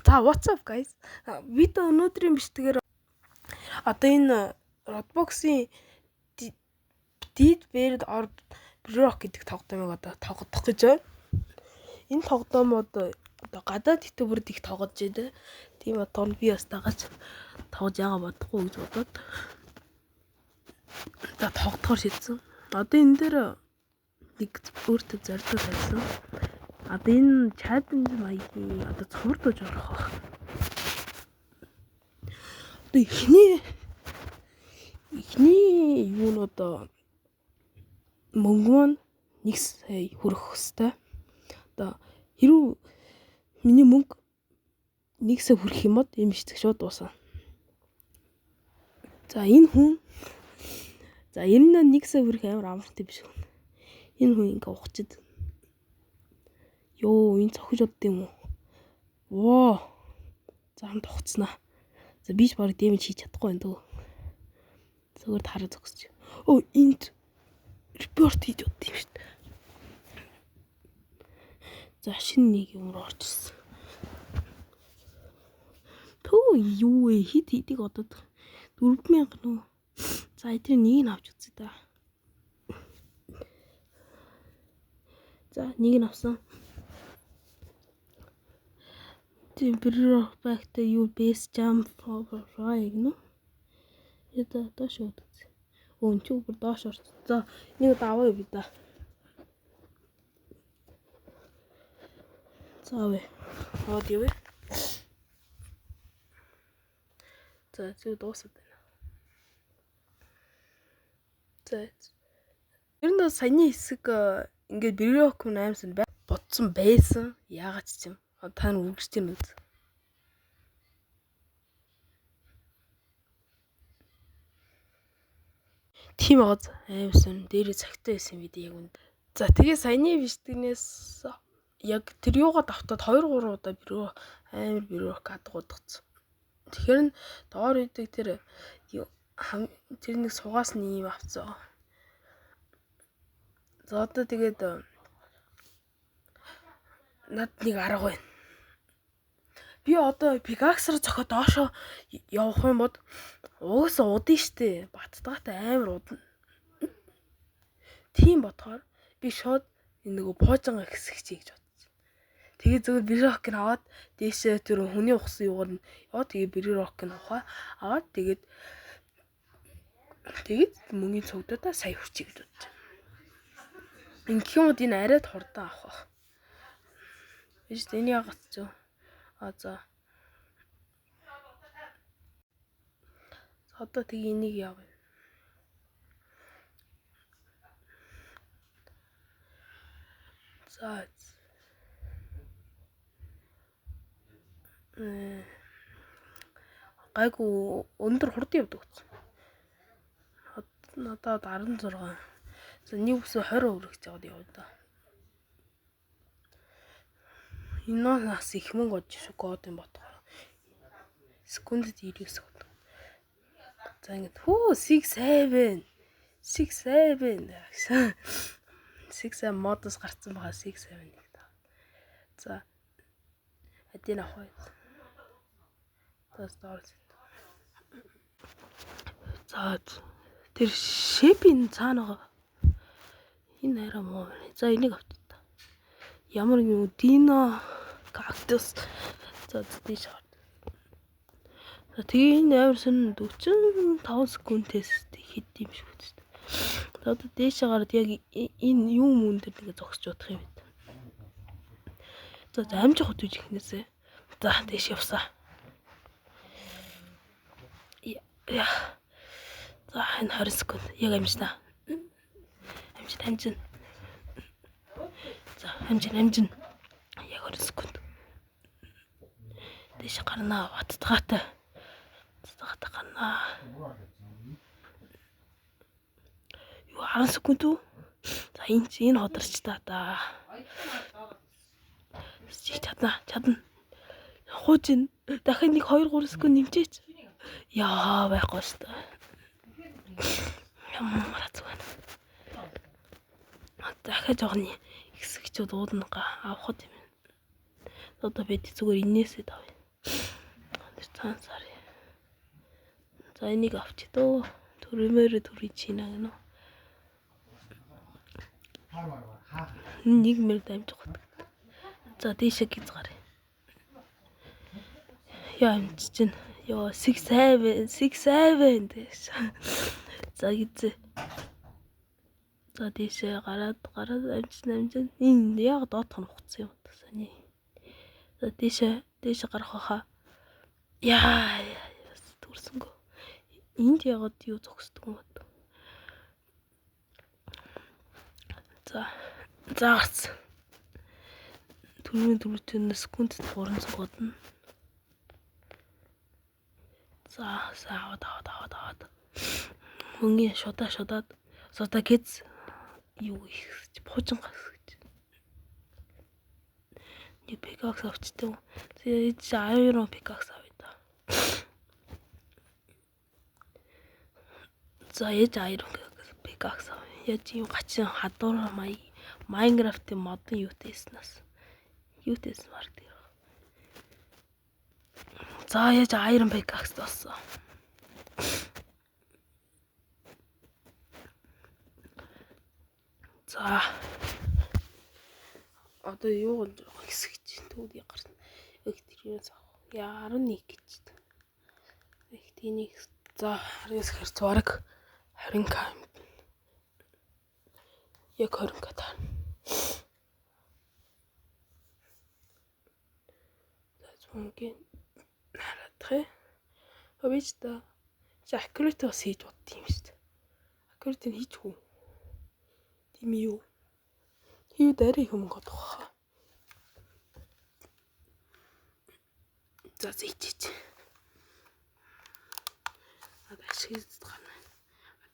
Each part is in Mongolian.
За what's up guys? Видео өнөөдрийн биш тэгэхээр одоо энэ Roblox-ийн Dead Bird or Rock гэдэг тоглоомыг одоо тоглох гэж байна. Энэ тоглоомод одоо гадаад ютуберд их тоглож байна. Тийм одоо би бас дагаж тоглож яага бодохгүй гэж бодоод одоо тоглохоор шийдсэн. Одоо энэ дээр нэг өөртөө зорилго тавьсан. Одоо энэ challenge маягийн одоо цуврдож орох. Одоо ихний юу нь одоо мөнгө маань 1 сая хүрэх хэвээр. Одоо хэрвээ миний мөнгө 1 сая хүрэх юм бод юм шигт шууд дуусна. За энэ хүн ер нь 1 сая хүрэх амар амартай биш хүн. Энэ хүн ингээ ухчид. Йоо, энэ цохиж удд юм уу? Воо. За хамт ухцснаа. За биш баг дэмэж хийж чадахгүй байна дөө. Зүгээр хараа зогсож. Оо, энд репорт хийж удд юм шүү дээ. За шинэ нэг юм руу орж ирсэн. Төө юу вэ? Хидийг одоо 4000 нөө. За эдрийг нэг нь авч үзье да. За нэг нь авсан. Температур бахта юу base jump over right гэнэ. Яда доош өгдөг. Өн чи бүр доош орч. За нэг даваа би да. За вэ. Аваад явъя. За чи дуусаад байна. За. Ер нь саяны хэсэг ингээд Брирок 8-сан бодсон байсан. Яагаад ч юм. Та нар үргэлж тийм үз. Тийм агаз аймсан дээрээ цагтай байсан видео яг үнд. За тэгээ саяны бичлэгнээс яг тэр юугаа давтаад 2-3 удаа амар Брирок адгуудагц. Тэгэхээр доор идэг тэр нэг сугаас нь юм авцгаа. За одоо тэгээд над нэг арга байна. Би одоо Пикаксаар зохиод доошоо явах юм бод уусаа удаа штэ. Баттгаатай амар удна. Тийм бодохоор би шууд энэ нөгөө поожонго хэсэгчээ гэж бодсон. Тэгээ зөвхөн Брирок нь аваад дээшээ тэр хүний ухсан юугаар нь яа тэгээ Брирок нь аваад тэгээд мөнгөний цогдоо сая хүрчээ гэж бодож байна. Ингэх юм уу энэ арайд хурдан авах. Биш энэ ягц ч. За. Одоо тэгээ энийг яваа. За. Гайгүй өндөр хурдан явдаг гэсэн. Одоо 16. За нэг үсээ 20 өргөж яваад яваа да. Энэ нас их мөнгө олж шүү код юм бодохоор. Секундэд 99 секунд. За ингэ 6 7 6 модос гарцсан байгаа 6 7 нэг та. За. Адин авах. За тэр шипийн цаанаа энэ арай муу. За энийг авч та. Ямар юм дино кактус. За тийш хаа. За тэгээ энэ амар сон 45 секундээс хэд юм шиг үстэй. Одоо дээшээ гараад яг энэ юм мөн дээр нэг зогсож бодох юм байна. За амжих хот үж ихнээсээ. За дээш явсаа. За энэ 20 секунд яг амжнаа. Амжин. За амжин. Яг 20 секунд. Дээш гарнаа баттгаатай. Гарнаа. Юу 10 секунд үү? За энэ ходарч та. Чадна. Хуужин дахин нэг 2-3 секунд нэмчээч. Яа байхгүй шүү дээ. Ямар зүгээр. Дахиад жоохны хэсэгчүүд ууднага авах юм. Одоо бид зүгээр инээсээ давъя. Цаансаар. За энийг авчидөө. Төрөмөр төрий чинаа гэнэ. Нэг мэр дамжих гот. За тийшээ гизгараа. Яа юм чинь. Ёо 6-7 дэш. За гизээ. За тийшээ гараад амжин. Энэ яг доотх нь хугацсан юм да саний. За тийшээ гарах хаа. Яа төрсөнгөө. Энд ягаад юу зогсдог юм бэ? За гарсан. Төрөөнөөс секунд 3 цогод нь. За аваад. Мөнгөний шудаад. Содаа гиз юу их буужин гас гэж. Нэг пикакс авчтээ. Тэгээд айрон пикакс авъя да. За ээж айрон пикакс авъя. Яаж юм гачин хадуур Майнкрафтын модын юутэйснаас. Юутэйс марк дээр. За яаж айрон пикакс тоосон. За одоо юу гоо хэсэгч түүд ягарна. Эктерээс авах. Яа 11 гэж. Эктэнийг за 20-с хэрц бараг 20к. Яг 20к таа. Мөнгө хараадах. Обич та accurate бас хийж бодд юм шүү дээ. Accurate хийж хүү. Тийм юу? Хий дарий юм годох. За зээч. Ашиг гарна.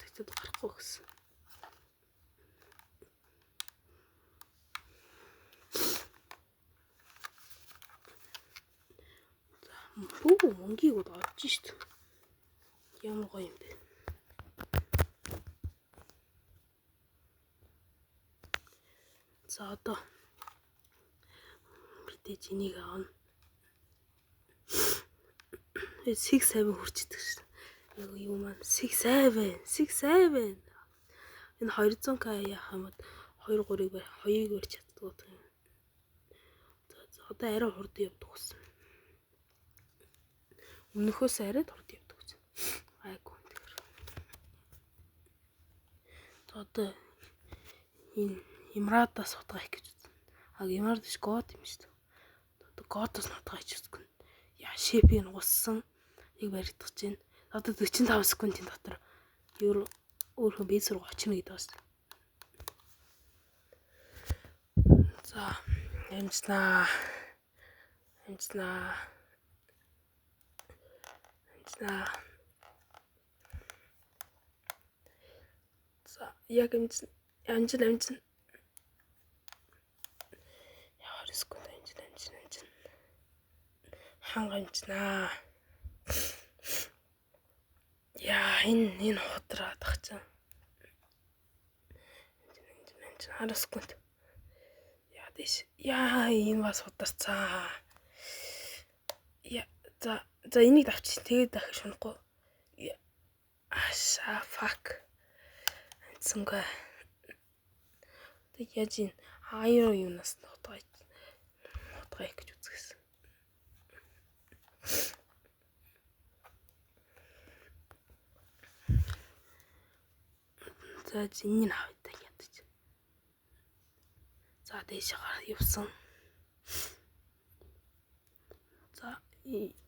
Тэгтээ гарахгүй гэсэн. Бүү мөнгийг удаж шít. Ямар гоё юм бэ? За одоо бидээ чинийг аавна. 6-7 хүрчдэг шít. Юу маань 6-7. Энэ 200к яах юм бол 2-3-ыг 2-ыг барьж чаддаг юм. За одоо арай хурд явдаг гэсэн. Өмнөхөөс арай хурд явдаг гэсэн. Айгуу тэр. Одоо энэ Имрадаас сутгаа их гэж үзсэн. Имрад биш год юм шүү дээ. Одоо годоос нутгаа хийж үзсэн. Яа шипийг нугассан. Нэг баригдах чинь. Одоо 45 секундын дотор өөрөө бие сурга очно гэдэг байна. За амжнаа. За яг амжин. Яа рискгүй амжин. Ханга амжнаа. Яа энэ худраад тахчаа. Амжин харахгүй. Яа дэш. Яа энэ бас хударцаа. Яа за энийг давчих. Тэгээд дахиж шунахгүй. Аша fuck. Амцсангаа. Тэг яаж ин айро юунаас нутгаа их гэж үзгэсэн. За зинний авъя ядаж. За дэше гар явсан. За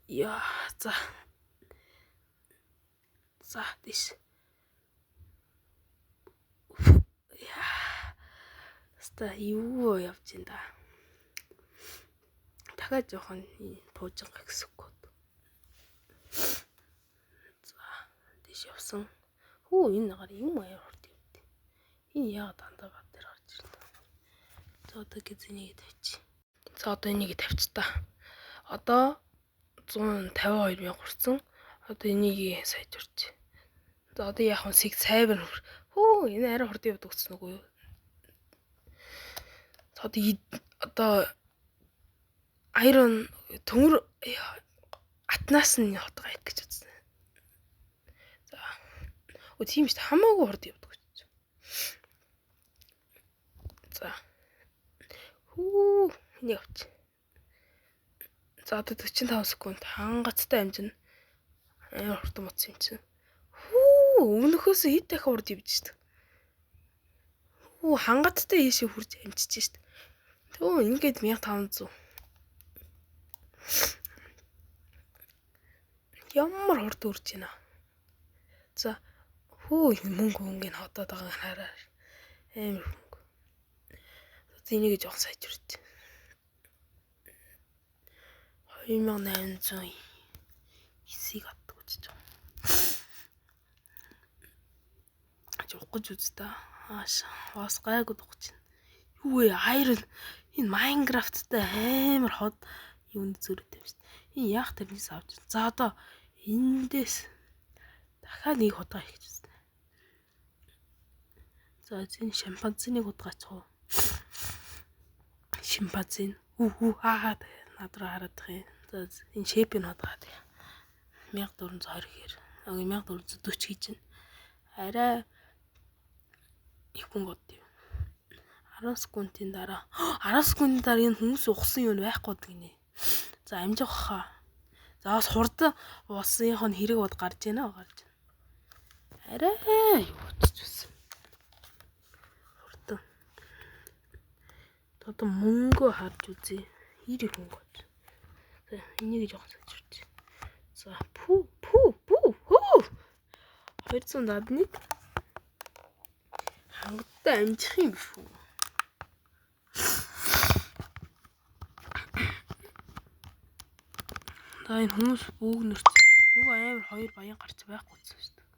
яа за дэше. Ста юу явж ин да. Дахиад жоохон буужин гисэхгүй. За дэше явсан. Хөө энэ нагаар юм аяар хурд явд. Энэ яа дандаа бат дээр гарч ирнэ. За одоо гизэнийг тавьчих. За одоо энийг тавьчих та. Одоо 152 хүрсэн. Одоо энийг сайжирч. За одоо яах вэ? 6-7. Хөө энэ арай хурд явдаг гэсэн үгүй юу? Одоо айрон төмөр атнаас нь хотгоо их гэж үзсэн. За. Тийм шүү дээ. Хамаагүй хурд явдаг гэж. За. Энийг авч. За одоо 45 секунд хангацтай амжина. Амар хурдан моц юм чинь. Өмнөхөөс хэд дахин хурд явж штэ. Хангацтай ийшээ хурж амжиж штэ. Ингээд 1500. Ямар хурд үрж байна. За мөнгө өнгөний хотоод байгаа нь хараа. Амар мөнгө. За энийг жоох сайжруулж. 2800 эсийг авдаг гэж байна. Ажуулах гэж үз та. Бас гайгүй духаж байна. Юу вэ? Iron энэ Minecraft-тай амар хот юунд зөрөд юм шүү дээ. Энэ яг тэрнээс авч. За одоо эндээс дахиад нэг худгаа хийх гэж байна. За энэ шимпанзений худгаач уу? Шимпанзен. Надраа хараад тах юм. За энэ шепийн худгаад 1420 гэхээр 1440 хийж байна. Арай их хүн гот юм. 10 секундын дараа энэ хүмүүс ухсан юм байхгүй гинэ. За амжих хаа. За бас хурдан усынх нь хэрэг бод гарч байна. Арай юу ч хурдан. Одоо мөнгө харж үзье. 90 хүн гот. За энийг жоох сайжруулж. За 271 хангалттай амжих юм биш үү? За энэ хүмүүс бүүгнэрсэн. Нөгөө амар хоёр баян гарч байхгүй гэсэн шүү дээ.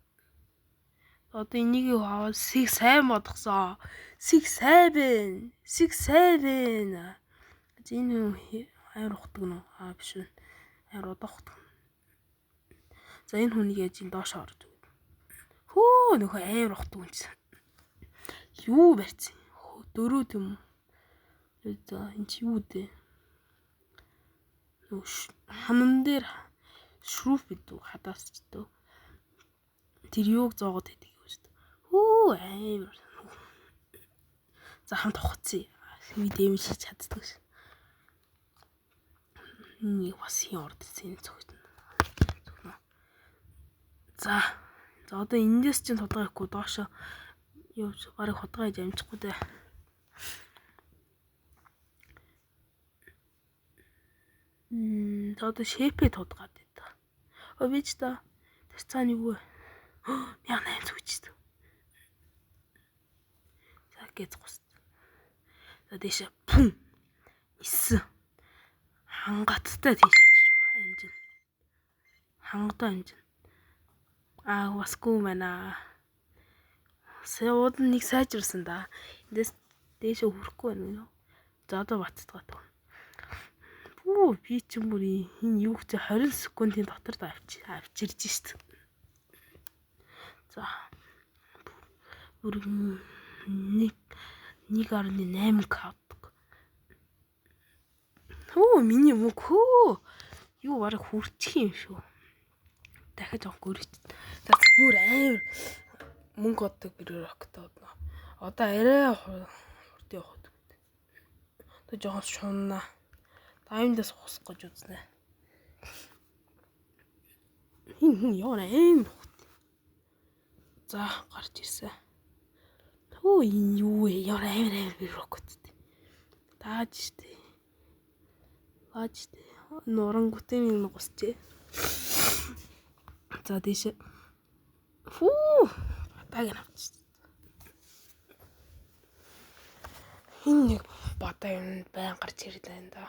Одоо энийг аваад сиг сайн бодгосон. Сиг сайн. Энэ амар ухдаг нөө. Биш үү. Амар удаа ухдаг. За энэ хүнийг яаж ин доош орж өгд. Нөхөө амар ухдаг юм чинь. Юу барьсан? 4 юм. За энэ чи юу дээ? Ханан дээр шрууф бидүү хадаас ч дөө. Тэр юуг зоогод идэг юм шүү дээ. Амар. За хамт ухацъя. Видео хийж чаддаг ш. Нэг бас хин орд зэн цогтно. За одоо эндээс чинь тодгохгүй доошо явж барыг хотгоо хийж амжихгүй дээ. Одоо шепэд тодгаад байта. Бич та тэр цааны юу вэ? 1800 гэж. За гэж гус. За дэше 9 хангаттай тийш очиж амжин. Хангалттай амжин. Басгүй байна. Сууд нэг сайжирсан да. Эндээс дээшээ хүрэхгүй байна. За одоо бацдаг. Би ч юм бүр энэ юу гэж 20 секундын дотор авчирж шít. За. Бүр 1.8к авдаг. Миний мөнгө юу бараг хүрчих юм шүү. Дахиж авах гөрөж. За бүр амар мөнгө оддаг бироктой одно. Одоо арай хурд явах. Одоо жоохон шунна. Таймдас ухсах гэж үзнэ. Энэ хүн яа юм бэ? За гарч ирсэн. Энэ юу вэ? Яа амар бироктой. Тааж штэ. Нурангутын нэг гусчээ. За тийш. Батаг навч. Энэ нэг батаг юм байн гарч ирлээ энэ да.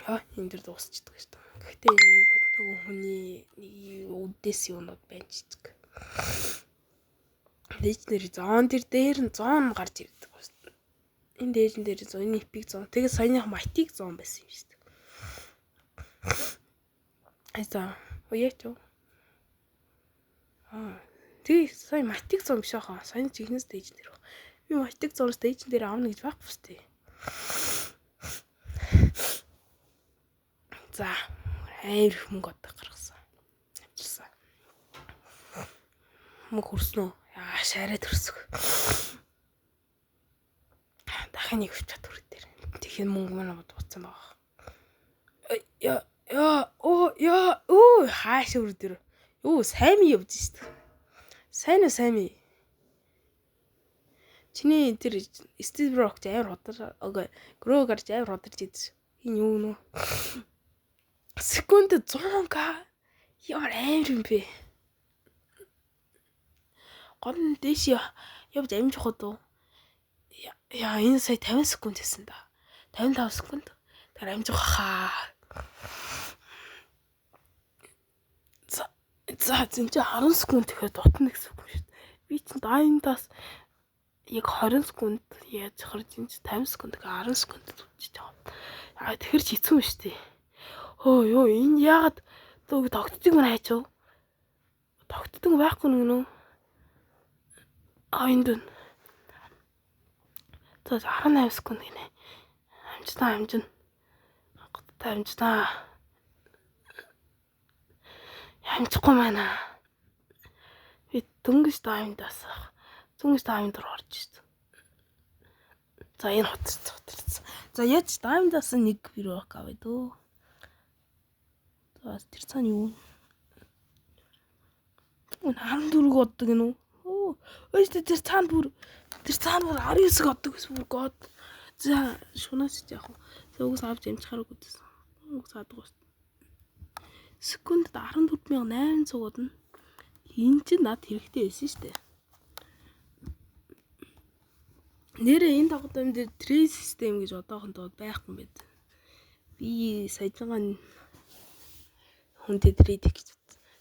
Энэ дэр дуусчихдаг шүү дээ. Гэхдээ энэ нөгөө хүний үдээс юунод байна ч гэх. Дээжнэр зоон дээр нь зоон гарч ирдэг шүү дээ. Энэ дээжн дээр зооны эпик зоон. Тэгээ саяных матик зоон байсан юм шүү дээ. За уяач юу? Тэгээ сая матик зоон биш аа. Саяны чихнээс дээжн дээр. Би матик зоноос дээжн дээр аавна гэж байхгүй шүү дээ. За амар их мөнгө одоо гаргасан. Авчирсан. Мөнгө хүрсэн үү? Яа шараа төрсөг. Дахин нэг өч чадвар дээр. Тэхэн мөнгө маань бодсон байгаа. Хааш өөр дээр. Юу сайн ми явж штт. Сайн уу? Чиний тэр Steve Rock амар ходар. Грөө гарч амар ходарч идэж. Энэ юу нөө? Секунд 100к. Яар амар юм бэ? Гон дэш явж амжих уу? Яа энэ сая 50 секунд хийсэн да. 55 секунд. Тэр амжих хаа. За зинчээ 10 секунд гэхэд дутна гэсэн үг шүү дээ. Би чинь дайндаас яг 20 секунд яаж харж ин 50 секунд 10 секунд зүтж байгаа. Аа тэгэхэр ч хэцүү шүү дээ. Ёо энэ яагаад тогтдог юм хайчаа? Тогтдог байхгүй нүг. Энд дэн. За 18 секунд гинэ. Амжтаа. Амжихгүй маань. Би дөнгөж таймдаас. Дөнгөж таймд руу орж ирсэн. За энэ хотсон. За яаж таймдаас нэг бирок авъя дөө. За тэр цаана юу? 14 годдог гинөө. Өөс тэр цаана бүр 19 годдог гэсэн бүр год. За шунаас ч яах вэ? Сөөс авч амжихааргүй гэсэн. Мөнгө саадаг. Секунд 14800 годно. Энэ чинь над хэрэгтэй байсан шүү дээ. Нэрээ энэ дагуулын дээр трейс систем гэж одоохондоо байхгүй юм байна. Би саяхан хүнтэй трейд гэж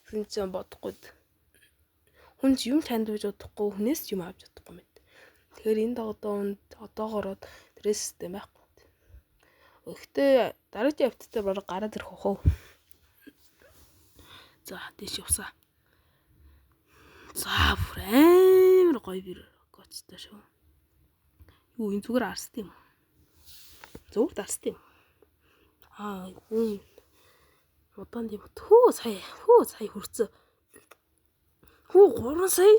хүн чинь бодохгүй. Хүн юм танд гэж бодохгүй, хүнээс юм авч чадахгүй юм байна. Тэгэхээр энэ дагуулын одоогоороо трейс систем байхгүй. Гэхдээ дараагийн хавцтай бараг гараад ирэх хөө. За тийш явсаа. За бүр амар гоё бир гоцтой шүү. Юу энэ зүгээр арст юм. Зүгээр дарст юм. Хүн удаан юм. Сая хүрцээ. 3 сая.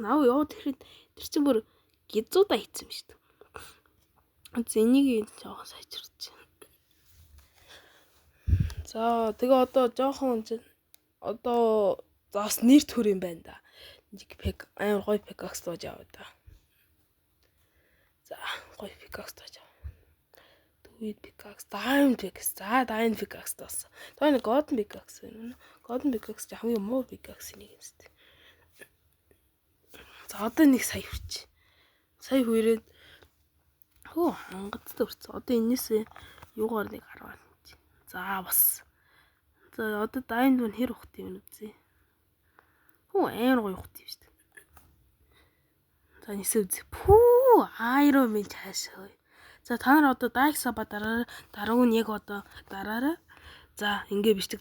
Наа яа тэр чинь бүр гизуудаа хийсэн юм шүү дээ. Энийг жоохон сайжирч. За тэгээ одоо жоохон одоо заас нэр төр юм байна да. Нэг пек амар гоё пекакс тоож аваа да. За гоё пекакс тоож аваа. Дүйд пекакс, дайм пекакс. За дайм пекакс тоос. Това нэг годн пекакс байна. Годн пекакс хамгийн муу пекакс нэг юм шүү дээ. За одоо нэг сая хүрч. Сая хүрээд хангацтай хүрсэн. Одоо энэсээ юугаар нэг 10. За бас. За одоо дайнд мань хэр ухт юм үзье. Амар гоё ухт юм шүү дээ. За нисээ үзье. Iron Man цаашаа. За та нар одоо Dark Saba дараагүй нь яг одоо дараараа. За ингээ бичдэг.